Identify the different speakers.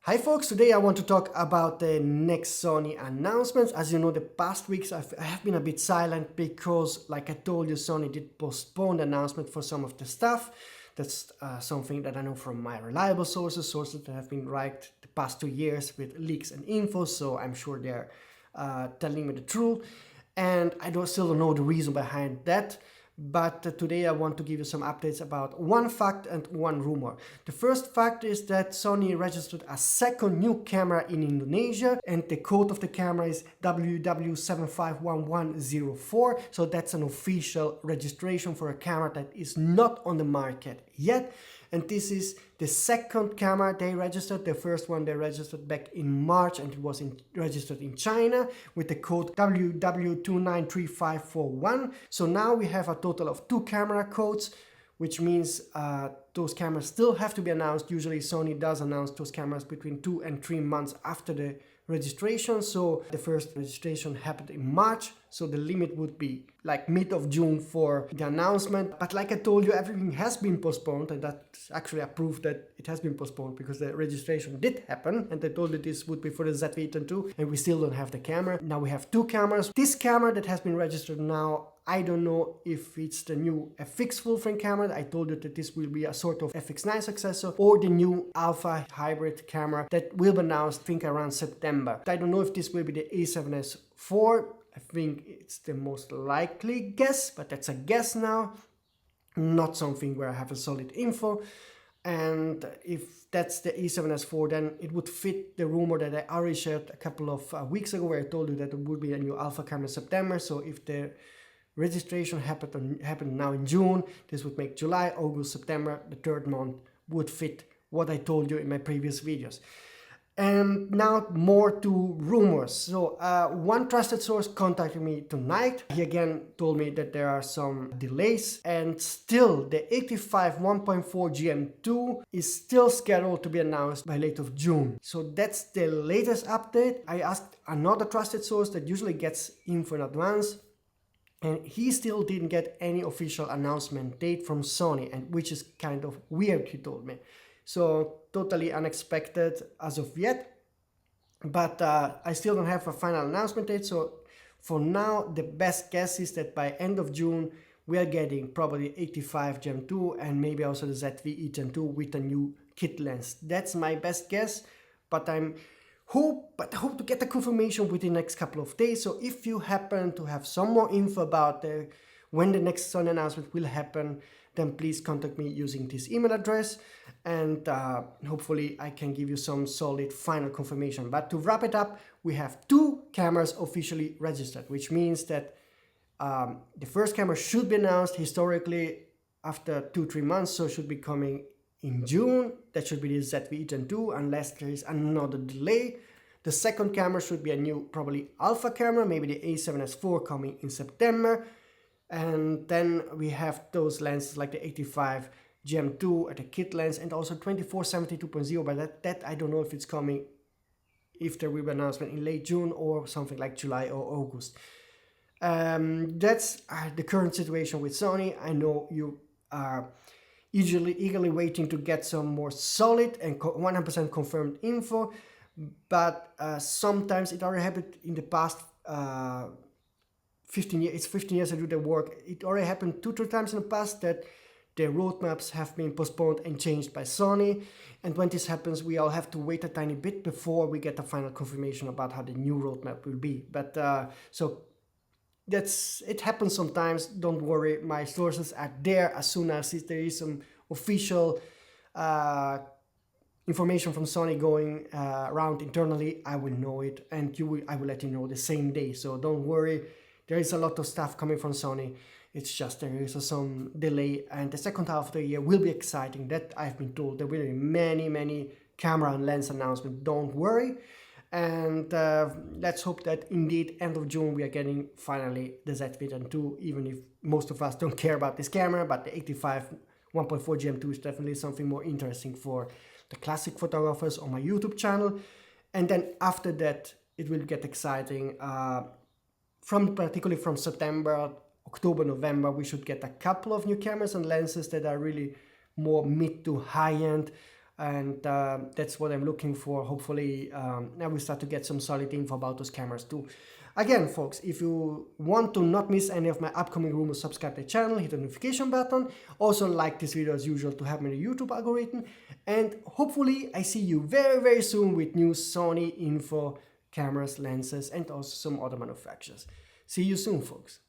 Speaker 1: Hi folks, today I want to talk about the next Sony announcements. As you know, the past weeks I have been a bit silent because, like I told you, Sony did postpone the announcement for some of the stuff. That's something that I know from my reliable sources that have been right the past 2 years with leaks and info, so I'm sure they're telling me the truth. And I still don't know the reason behind that. But today I want to give you some updates about one fact and one rumor. The first fact is that Sony registered a second new camera in Indonesia, and the code of the camera is WW751104. So that's an official registration for a camera that is not on the market yet. And this is the second camera they registered. The first one they registered back in March, and it was registered in China with the code WW293541. So now we have a total of 2 camera codes, which means those cameras still have to be announced. Usually Sony does announce those cameras between 2 and 3 months after the registration. So the first registration happened in March, so the limit would be like mid of June for the announcement. But like I told you, everything has been postponed, and that's actually a proof that it has been postponed because the registration did happen, and I told you this would be for the ZV-E10II, and we still don't have the camera. Now we have 2 cameras. This camera that has been registered now, I don't know if it's the new FX full-frame camera. I told you that this will be a sort of FX9 successor, or the new Alpha hybrid camera that will be announced, I think, around September. I don't know if this will be the A7S IV. I think it's the most likely guess, but that's a guess now, not something where I have a solid info. And if that's the A7S IV, then it would fit the rumor that I already shared a couple of weeks ago, where I told you that it would be a new Alpha camera in September. So if the registration happened now in June, this would make July, August, September, the 3rd month would fit what I told you in my previous videos. And now more to rumors. So one trusted source contacted me tonight. He again told me that there are some delays, and still the 85 1.4 GM2 is still scheduled to be announced by late of June. So that's the latest update. I asked another trusted source that usually gets info in advance, and he still didn't get any official announcement date from Sony, and which is kind of weird, he told me. So totally unexpected as of yet, but I still don't have a final announcement date. So for now, the best guess is that by end of June, we are getting probably 85 GM2 and maybe also the ZV-E10II with a new kit lens. That's my best guess, but I hope to get the confirmation within the next couple of days. So if you happen to have some more info about when the next Sony announcement will happen, then please contact me using this email address, and hopefully I can give you some solid final confirmation. But to wrap it up, we have 2 cameras officially registered, which means that the first camera should be announced historically after 2-3 months, so should be coming in June. That should be the ZV-E10II, unless there is another delay. The second camera should be a new, probably Alpha camera, maybe the A7S IV coming in September. And then we have those lenses like the 85 GM2 at the kit lens, and also 24-70 but that I don't know if it's coming, if there will be an announcement in late June or something like July or August. That's the current situation with Sony. I know you are eagerly waiting to get some more solid and 100% confirmed info, but sometimes it already happened in the past 15 years. It's 15 years I do the work. It already happened 2-3 times in the past that the roadmaps have been postponed and changed by Sony, and when this happens, we all have to wait a tiny bit before we get the final confirmation about how the new roadmap will be. But so it happens sometimes. Don't worry, my sources are there. As soon as there is some official information from Sony going around internally, I will know it, and I will let you know the same day. So don't worry, there is a lot of stuff coming from Sony. It's just there is some delay, and the second half of the year will be exciting. That I've been told. There will be many camera and lens announcements. Don't worry. And let's hope that indeed end of June we are getting finally the ZV-E10II, even if most of us don't care about this camera. But the 85 1.4 GM2 is definitely something more interesting for the classic photographers on my YouTube channel. And then after that, it will get exciting. Particularly from September, October, November, we should get a couple of new cameras and lenses that are really more mid to high end. and that's what I'm looking for. Hopefully now we start to get some solid info about those cameras too. Again, folks, if you want to not miss any of my upcoming rumors, subscribe to the channel, hit the notification button. Also like this video as usual to help me in the YouTube algorithm. And hopefully I see you very, very soon with new Sony info, cameras, lenses, and also some other manufacturers. See you soon, folks.